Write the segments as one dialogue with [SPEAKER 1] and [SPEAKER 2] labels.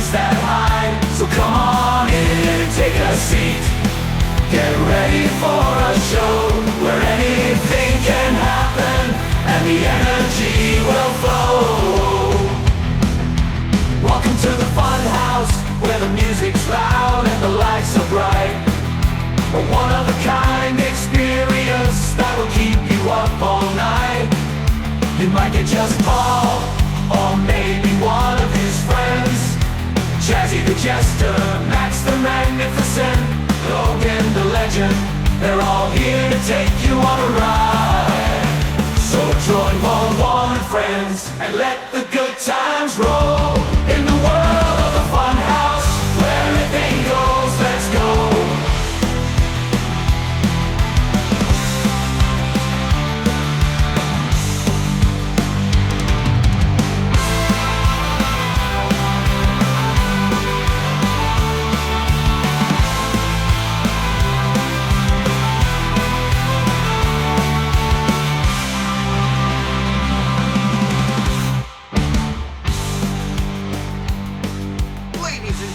[SPEAKER 1] secrets that hide. So come on in and take a seat. Get ready for a show where anything can happen and the energy will flow. Welcome to the fun house where the music's loud and the lights are bright. A one-of-a-kind experience that will keep you up all night. You might get just Paul, or maybe one of his friends. Jazzy the Jester, Max the Magnificent, Logan the Legend. They're all here to take you on a ride. So join Paul and friends and let the good times roll. In the world of the fun house, where anything goes, let's go.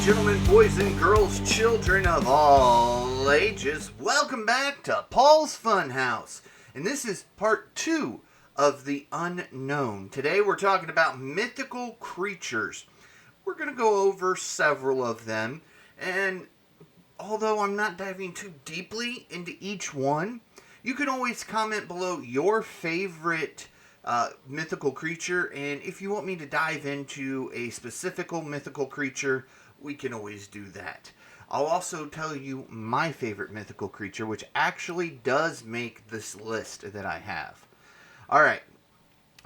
[SPEAKER 2] Gentlemen, boys and girls, children of all ages, welcome back to Paul's Funhouse. And this is part 2 of The Unknown. Today we're talking about mythical creatures. We're going to go over several of them. And although I'm not diving too deeply into each one, you can always comment below your favorite mythical creature. And if you want me to dive into a specific mythical creature, we can always do that. I'll also tell you my favorite mythical creature, which actually does make this list that I have. Alright,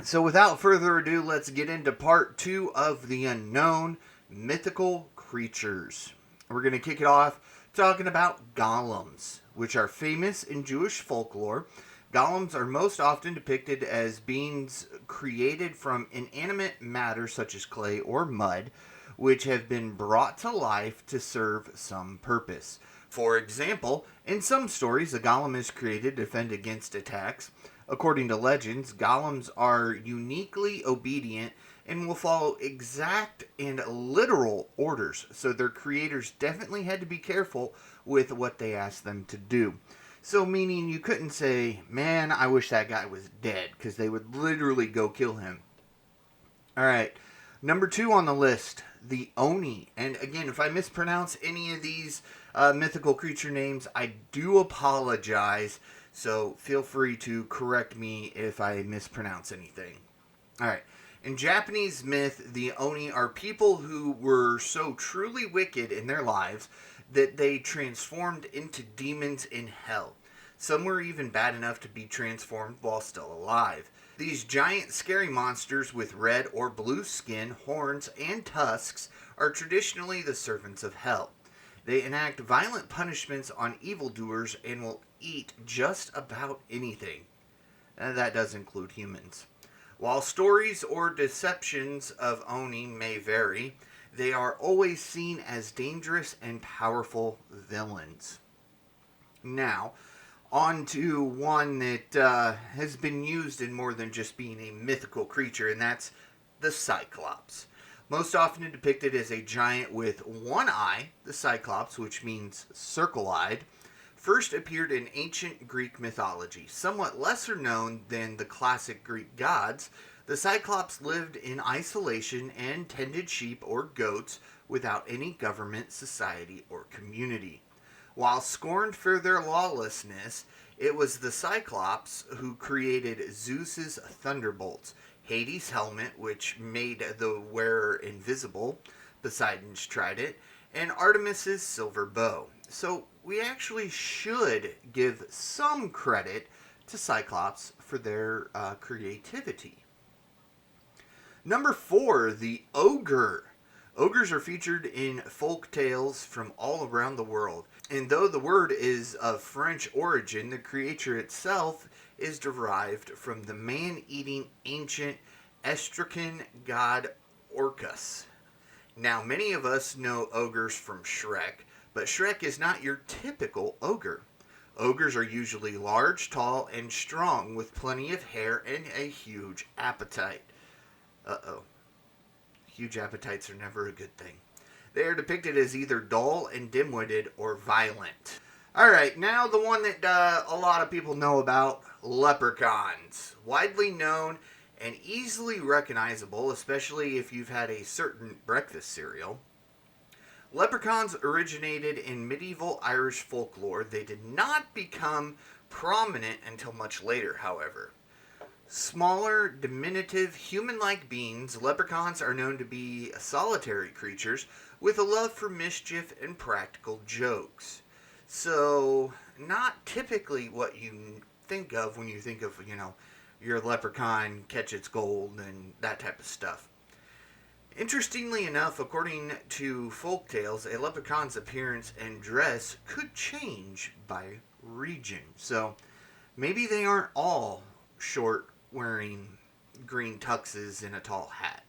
[SPEAKER 2] so without further ado, let's get into part 2 of The Unknown, mythical creatures. We're going to kick it off talking about golems, which are famous in Jewish folklore. Golems are most often depicted as beings created from inanimate matter such as clay or mud, which have been brought to life to serve some purpose. For example, in some stories, a golem is created to defend against attacks. According to legends, golems are uniquely obedient and will follow exact and literal orders, so their creators definitely had to be careful with what they asked them to do. So meaning you couldn't say, man, I wish that guy was dead, because they would literally go kill him. Alright, number 2 on the list, the Oni. And again, if I mispronounce any of these mythical creature names, I do apologize. So feel free to correct me if I mispronounce anything. Alright. In Japanese myth, the Oni are people who were so truly wicked in their lives that they transformed into demons in hell. Some were even bad enough to be transformed while still alive. These giant scary monsters with red or blue skin, horns, and tusks are traditionally the servants of hell. They enact violent punishments on evildoers and will eat just about anything. That does include humans. While stories or deceptions of Oni may vary, they are always seen as dangerous and powerful villains. Now, on to one that has been used in more than just being a mythical creature, and that's the Cyclops. Most often depicted as a giant with one eye, the Cyclops, which means circle-eyed, first appeared in ancient Greek mythology. Somewhat lesser known than the classic Greek gods, the Cyclops lived in isolation and tended sheep or goats without any government, society, or community. While scorned for their lawlessness, it was the Cyclops who created Zeus's thunderbolts, Hades' helmet, which made the wearer invisible, Poseidon's trident, and Artemis's silver bow. So we actually should give some credit to Cyclops for their creativity. Number 4, the Ogre. Ogres are featured in folk tales from all around the world. And though the word is of French origin, the creature itself is derived from the man-eating ancient Etruscan god Orcus. Now, many of us know ogres from Shrek, but Shrek is not your typical ogre. Ogres are usually large, tall, and strong with plenty of hair and a huge appetite. Uh-oh. Huge appetites are never a good thing. They are depicted as either dull and dim-witted or violent. Alright, now the one that a lot of people know about, leprechauns. Widely known and easily recognizable, especially if you've had a certain breakfast cereal. Leprechauns originated in medieval Irish folklore. They did not become prominent until much later, however. Smaller, diminutive, human-like beings, leprechauns are known to be solitary creatures with a love for mischief and practical jokes. So, not typically what you think of when you think of, your leprechaun catch its gold and that type of stuff. Interestingly enough, according to folktales, a leprechaun's appearance and dress could change by region. So, maybe they aren't all short, wearing green tuxes and a tall hat.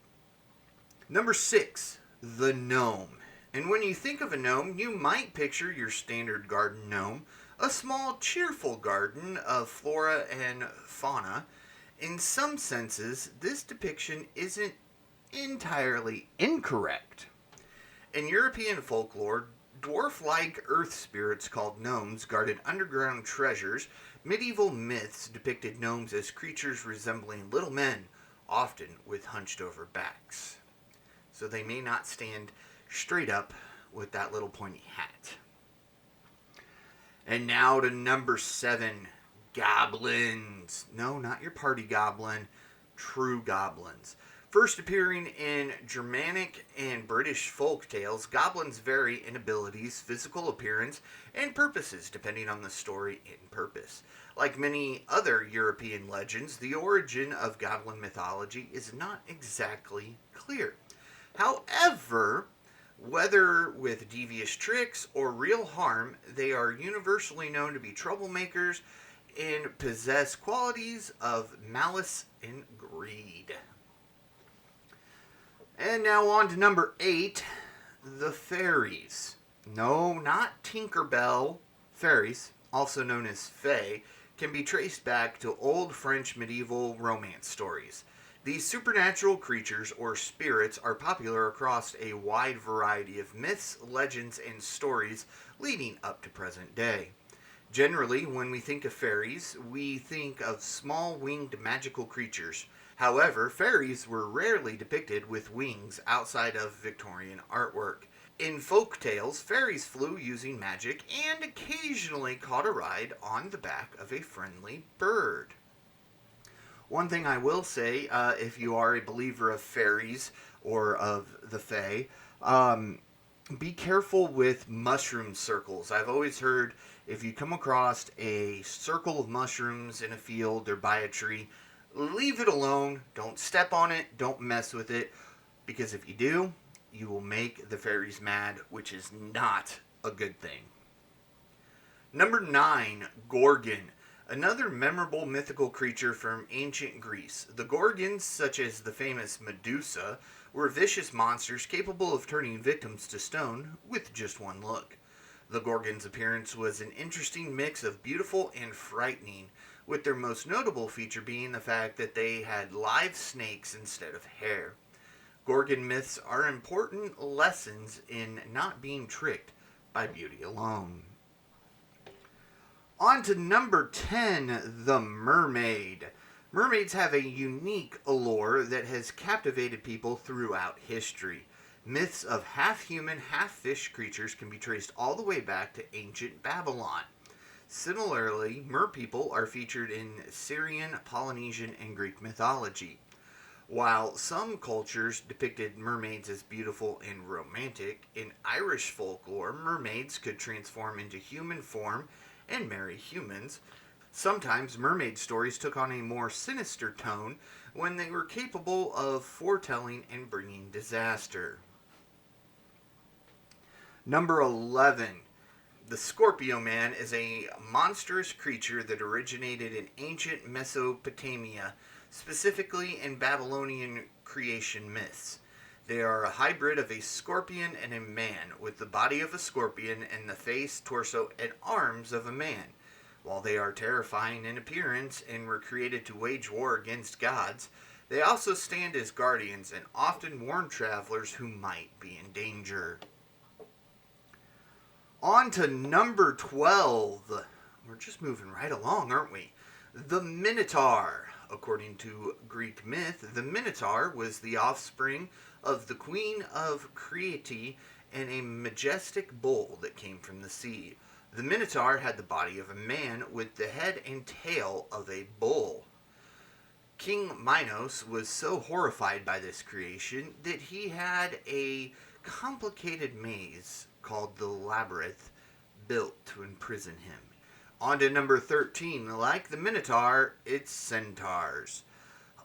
[SPEAKER 2] Number 6, the gnome. And when you think of a gnome, you might picture your standard garden gnome, a small, cheerful garden of flora and fauna. In some senses, this depiction isn't entirely incorrect. In European folklore, dwarf-like earth spirits called gnomes guarded underground treasures. Medieval myths depicted gnomes as creatures resembling little men, often with hunched-over backs. So they may not stand straight up with that little pointy hat. And now to number 7, goblins. No, not your party goblin, true goblins. First appearing in Germanic and British folk tales, goblins vary in abilities, physical appearance, and purposes depending on the story and purpose. Like many other European legends, the origin of goblin mythology is not exactly clear. However, whether with devious tricks or real harm, they are universally known to be troublemakers and possess qualities of malice and greed. And now on to number 8, the fairies. No, not Tinkerbell. Fairies, also known as fae, can be traced back to old French medieval romance stories. These supernatural creatures or spirits are popular across a wide variety of myths, legends, and stories leading up to present day. Generally, when we think of fairies, we think of small winged magical creatures. However, fairies were rarely depicted with wings outside of Victorian artwork. In folk tales, fairies flew using magic and occasionally caught a ride on the back of a friendly bird. One thing I will say, if you are a believer of fairies or of the fae, be careful with mushroom circles. I've always heard if you come across a circle of mushrooms in a field or by a tree, leave it alone. Don't step on it. Don't mess with it. Because if you do, you will make the fairies mad, which is not a good thing. Number 9, Gorgon. Another memorable mythical creature from ancient Greece. The Gorgons, such as the famous Medusa, were vicious monsters capable of turning victims to stone with just one look. The Gorgons' appearance was an interesting mix of beautiful and frightening, with their most notable feature being the fact that they had live snakes instead of hair. Gorgon myths are important lessons in not being tricked by beauty alone. On to number 10, the mermaid. Mermaids have a unique allure that has captivated people throughout history. Myths of half-human, half-fish creatures can be traced all the way back to ancient Babylon. Similarly, merpeople are featured in Syrian, Polynesian, and Greek mythology. While some cultures depicted mermaids as beautiful and romantic, in Irish folklore, mermaids could transform into human form and marry humans. Sometimes mermaid stories took on a more sinister tone when they were capable of foretelling and bringing disaster. Number 11. The Scorpio Man is a monstrous creature that originated in ancient Mesopotamia, specifically in Babylonian creation myths. They are a hybrid of a scorpion and a man, with the body of a scorpion and the face, torso, and arms of a man. While they are terrifying in appearance and were created to wage war against gods, they also stand as guardians and often warn travelers who might be in danger. On to number 12. We're just moving right along, aren't we? The Minotaur. According to Greek myth, the Minotaur was the offspring of the queen of Crete and a majestic bull that came from the sea. The Minotaur had the body of a man with the head and tail of a bull. King Minos was so horrified by this creation that he had a complicated maze called the Labyrinth built to imprison him. On to number 13. Like the Minotaur, it's centaurs.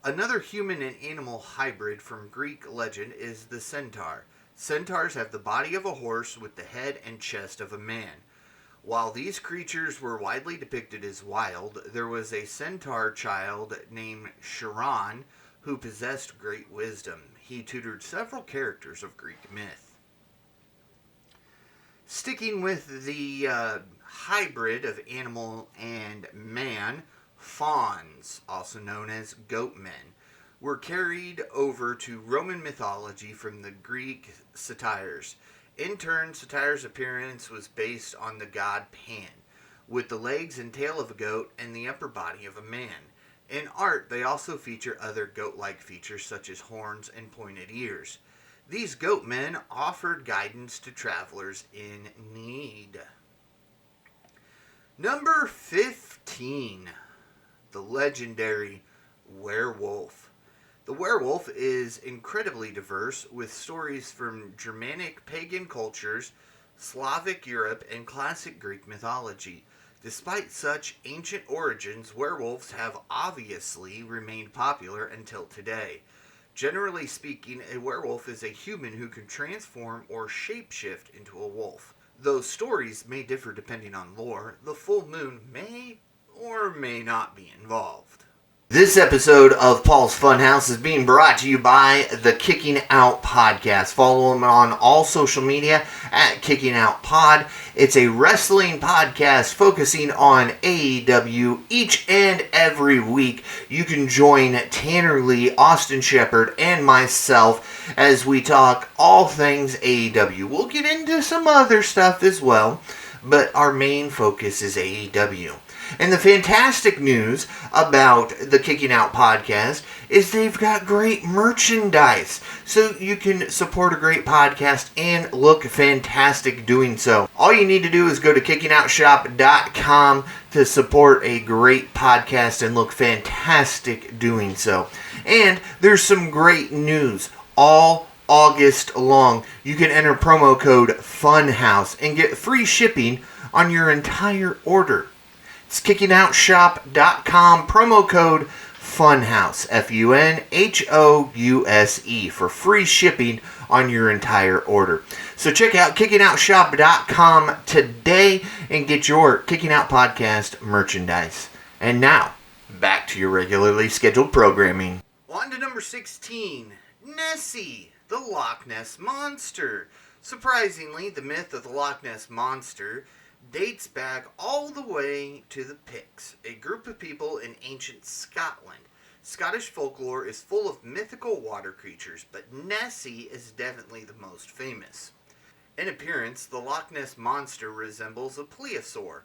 [SPEAKER 2] Another human and animal hybrid from Greek legend is the centaur. Centaurs have the body of a horse with the head and chest of a man. While these creatures were widely depicted as wild, there was a centaur child named Chiron who possessed great wisdom. He tutored several characters of Greek myth. Sticking with the hybrid of animal and man, fauns, also known as goatmen, were carried over to Roman mythology from the Greek satyrs. In turn, satyrs' appearance was based on the god Pan, with the legs and tail of a goat and the upper body of a man. In art, they also feature other goat-like features such as horns and pointed ears. These goatmen offered guidance to travelers in need. Number 15. The legendary werewolf. The werewolf is incredibly diverse, with stories from Germanic pagan cultures, Slavic Europe, and classic Greek mythology. Despite such ancient origins, werewolves have obviously remained popular until today. Generally speaking, a werewolf is a human who can transform or shapeshift into a wolf. Though stories may differ depending on lore, the full moon may or may not be involved. This episode of Paul's Funhouse is being brought to you by the Kicking Out Podcast. Follow them on all social media at Kicking Out Pod. It's a wrestling podcast focusing on AEW each and every week. You can join Tanner Lee, Austin Shepard, and myself as we talk all things AEW. We'll get into some other stuff as well, but our main focus is AEW. And the fantastic news about the Kicking Out podcast is they've got great merchandise. So you can support a great podcast and look fantastic doing so. All you need to do is go to kickingOutShop.com to support a great podcast and look fantastic doing so. And there's some great news all August long. You can enter promo code FUNHOUSE and get free shipping on your entire order. It's kickingOutShop.com, promo code FUNHOUSE, FUNHOUSE, for free shipping on your entire order. So check out kickingOutShop.com today and get your Kicking Out Podcast merchandise. And now, back to your regularly scheduled programming. On to number 16, Nessie, the Loch Ness Monster. Surprisingly, the myth of the Loch Ness Monster dates back all the way to the Picts, a group of people in ancient Scotland. Scottish folklore is full of mythical water creatures, but Nessie is definitely the most famous. In appearance, the Loch Ness Monster resembles a plesiosaur,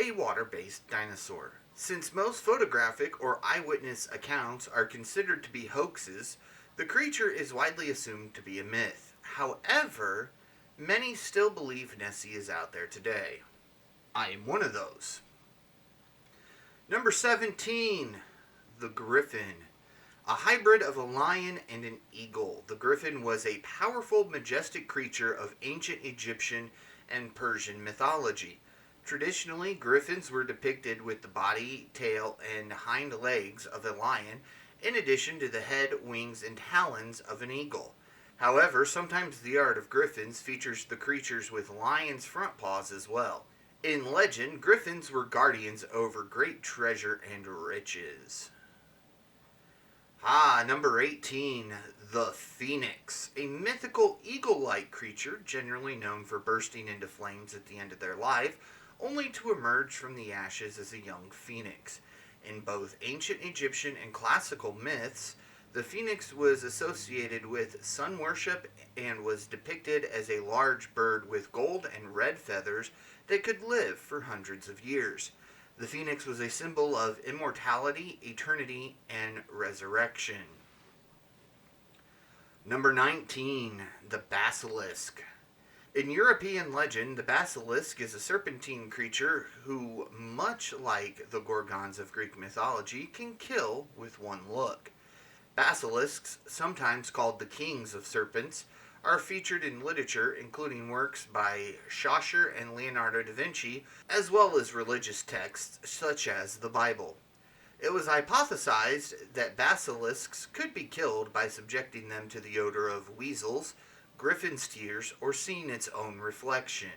[SPEAKER 2] a water-based dinosaur. Since most photographic or eyewitness accounts are considered to be hoaxes, the creature is widely assumed to be a myth. However, many still believe Nessie is out there today. I am one of those. Number 17, the Griffin. A hybrid of a lion and an eagle. The Griffin was a powerful, majestic creature of ancient Egyptian and Persian mythology. Traditionally, griffins were depicted with the body, tail, and hind legs of a lion, in addition to the head, wings, and talons of an eagle. However, sometimes the art of griffins features the creatures with lions' front paws as well. In legend, griffins were guardians over great treasure and riches. Number 18, the Phoenix. A mythical eagle-like creature, generally known for bursting into flames at the end of their life, only to emerge from the ashes as a young phoenix. In both ancient Egyptian and classical myths, The phoenix was associated with sun worship and was depicted as a large bird with gold and red feathers that could live for hundreds of years. The phoenix was a symbol of immortality, eternity, and resurrection. Number 19, the basilisk. In European legend, the basilisk is a serpentine creature who, much like the Gorgons of Greek mythology, can kill with one look. Basilisks, sometimes called the kings of serpents, are featured in literature, including works by Chaucer and Leonardo da Vinci, as well as religious texts such as the Bible. It was hypothesized that basilisks could be killed by subjecting them to the odor of weasels, griffin's tears, or seeing its own reflection.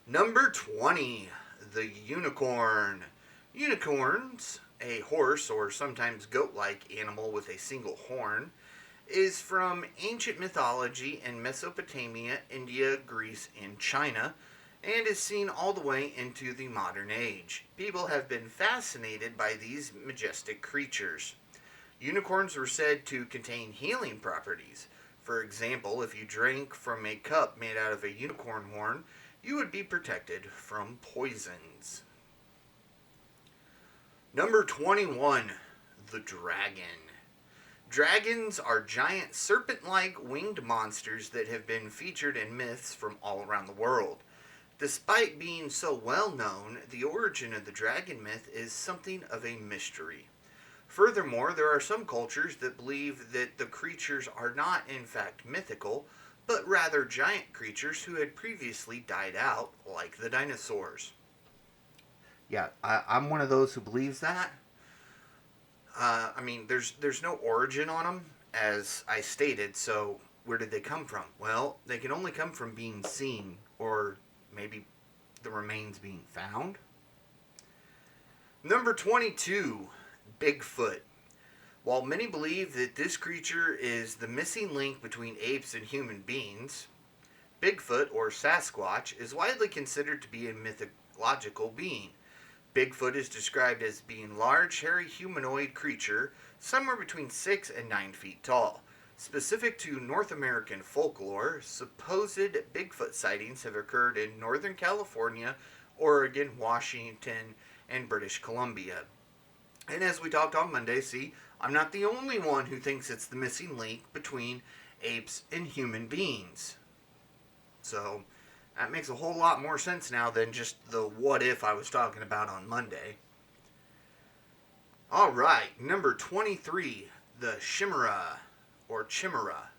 [SPEAKER 2] Number 20, the unicorn. Unicorns, a horse or sometimes goat-like animal with a single horn, is from ancient mythology in Mesopotamia, India, Greece, and China, and is seen all the way into the modern age. People have been fascinated by these majestic creatures. Unicorns were said to contain healing properties. For example, if you drank from a cup made out of a unicorn horn, you would be protected from poisons. Number 21, the dragon. Dragons are giant serpent-like winged monsters that have been featured in myths from all around the world. Despite being so well known, the origin of the dragon myth is something of a mystery. Furthermore, there are some cultures that believe that the creatures are not in fact mythical, but rather giant creatures who had previously died out, like the dinosaurs. Yeah, I'm one of those who believes that. There's no origin on them, as I stated, so where did they come from? Well, they can only come from being seen, or maybe the remains being found. Number 22, Bigfoot. While many believe that this creature is the missing link between apes and human beings, Bigfoot, or Sasquatch, is widely considered to be a mythological being. Bigfoot is described as being a large, hairy humanoid creature somewhere between 6 and 9 feet tall. Specific to North American folklore, supposed Bigfoot sightings have occurred in Northern California, Oregon, Washington, and British Columbia. And as we talked on Monday, see, I'm not the only one who thinks it's the missing link between apes and human beings. So, that makes a whole lot more sense now than just the what if I was talking about on Monday. Alright, number 23, the Chimera, or Chimera.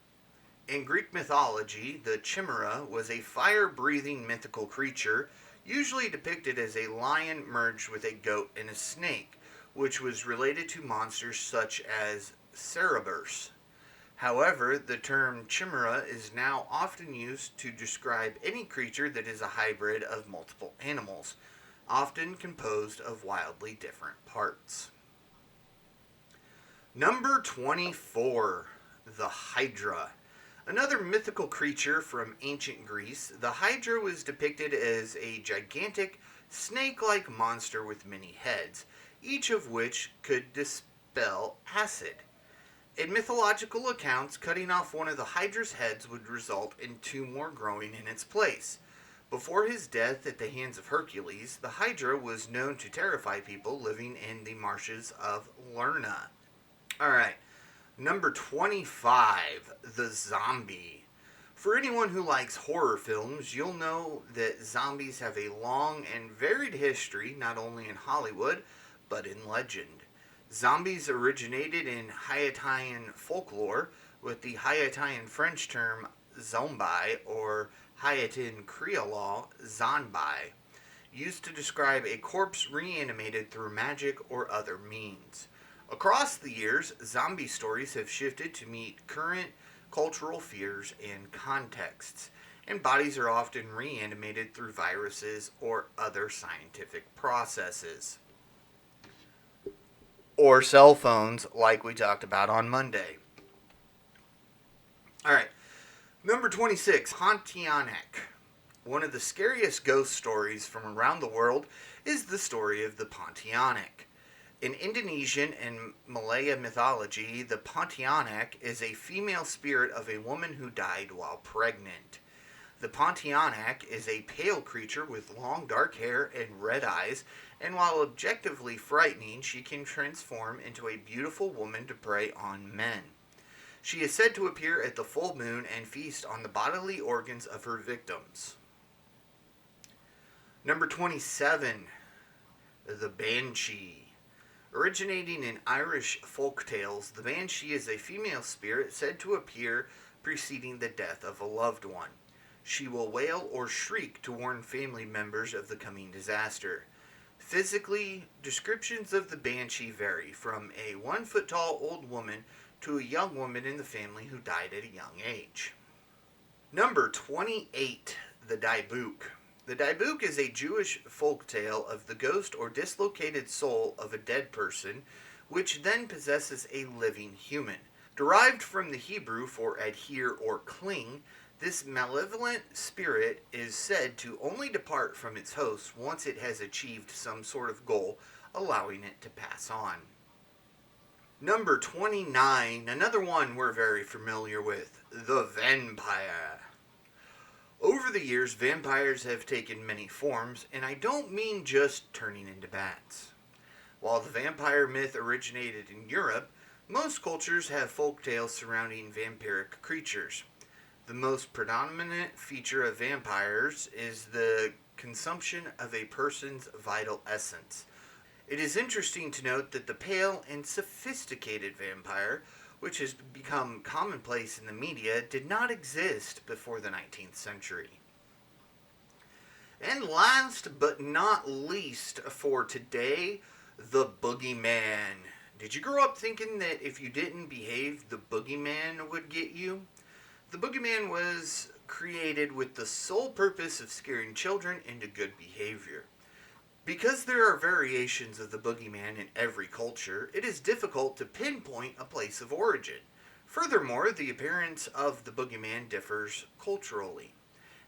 [SPEAKER 2] In Greek mythology, the Chimera was a fire-breathing mythical creature, usually depicted as a lion merged with a goat and a snake, which was related to monsters such as Cerberus. However, the term chimera is now often used to describe any creature that is a hybrid of multiple animals, often composed of wildly different parts. Number 24, the Hydra. Another mythical creature from ancient Greece, the Hydra was depicted as a gigantic, snake-like monster with many heads, each of which could dispel acid. In mythological accounts, cutting off one of the Hydra's heads would result in 2 more growing in its place. Before his death at the hands of Hercules, the Hydra was known to terrify people living in the marshes of Lerna. Alright, number 25, the zombie. For anyone who likes horror films, you'll know that zombies have a long and varied history, not only in Hollywood, but in legend. Zombies originated in Haitian folklore, with the Haitian French term zombie, or Haitian Creole zombie, used to describe a corpse reanimated through magic or other means. Across the years, zombie stories have shifted to meet current cultural fears and contexts, and bodies are often reanimated through viruses or other scientific processes. Or cell phones, like we talked about on Monday. Alright, number 26, Pontianak. One of the scariest ghost stories from around the world is the story of the Pontianak. In Indonesian and Malaya mythology, the Pontianak is a female spirit of a woman who died while pregnant. The Pontianak is a pale creature with long dark hair and red eyes, and while objectively frightening, she can transform into a beautiful woman to prey on men. She is said to appear at the full moon and feast on the bodily organs of her victims. Number 27, the Banshee. Originating in Irish folk tales, the Banshee is a female spirit said to appear preceding the death of a loved one. She will wail or shriek to warn family members of the coming disaster. Physically, descriptions of the Banshee vary from a 1-foot-tall old woman to a young woman in the family who died at a young age. Number 28, the Dybbuk. The Dybbuk is a Jewish folktale of the ghost or dislocated soul of a dead person, which then possesses a living human. Derived from the Hebrew for adhere or cling, this malevolent spirit is said to only depart from its host once it has achieved some sort of goal, allowing it to pass on. Number 29, another one we're very familiar with, the vampire. Over the years, vampires have taken many forms, and I don't mean just turning into bats. While the vampire myth originated in Europe, most cultures have folk tales surrounding vampiric creatures. The most predominant feature of vampires is the consumption of a person's vital essence. It is interesting to note that the pale and sophisticated vampire, which has become commonplace in the media, did not exist before the 19th century. And last but not least for today, the boogeyman. Did you grow up thinking that if you didn't behave, the boogeyman would get you? The boogeyman was created with the sole purpose of scaring children into good behavior. Because there are variations of the boogeyman in every culture, it is difficult to pinpoint a place of origin. Furthermore, the appearance of the boogeyman differs culturally,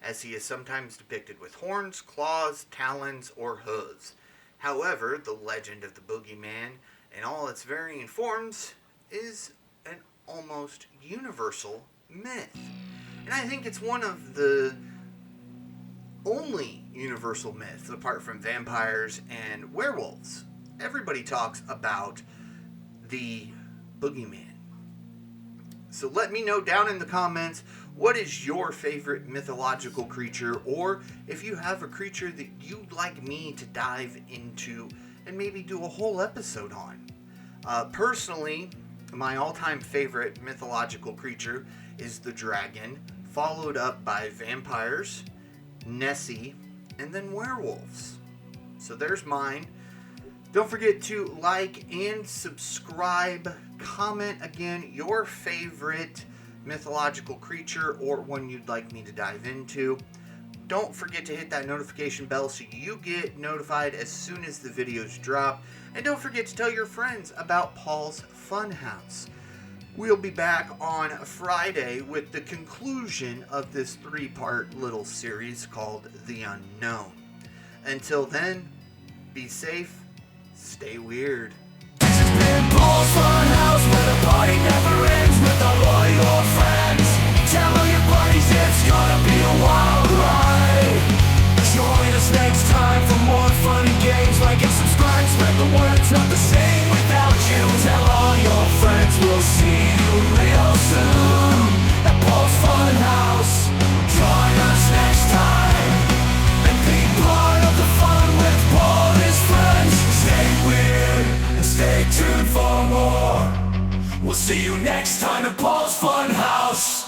[SPEAKER 2] as he is sometimes depicted with horns, claws, talons, or hooves. However, the legend of the boogeyman, in all its varying forms, is an almost universal myth. And I think it's one of the only universal myths, apart from vampires and werewolves. Everybody talks about the boogeyman. So let me know down in the comments, what is your favorite mythological creature, or if you have a creature that you'd like me to dive into and maybe do a whole episode on. Personally, my all-time favorite mythological creature is the dragon, followed up by vampires, Nessie, and then werewolves. So there's mine. Don't forget to like and subscribe. Comment again your favorite mythological creature or one you'd like me to dive into. Don't forget to hit that notification bell so you get notified as soon as the videos drop. And don't forget to tell your friends about Paul's Funhouse. We'll be back on Friday with the conclusion of this 3-part little series called The Unknown. Until then, be safe, stay weird.
[SPEAKER 1] This has been Paul's Funhouse, where the party never ends with all of your friends. Tell all your buddies it's gonna be a wild ride. Join us next time for more fun and games. Like and subscribe, spread the word, it's not the same without you. Tell all your friends, we'll see you real soon at Paul's Funhouse. Join us next time and be part of the fun with Paul and his friends. Stay weird and stay tuned for more. We'll see you next time at Paul's Funhouse.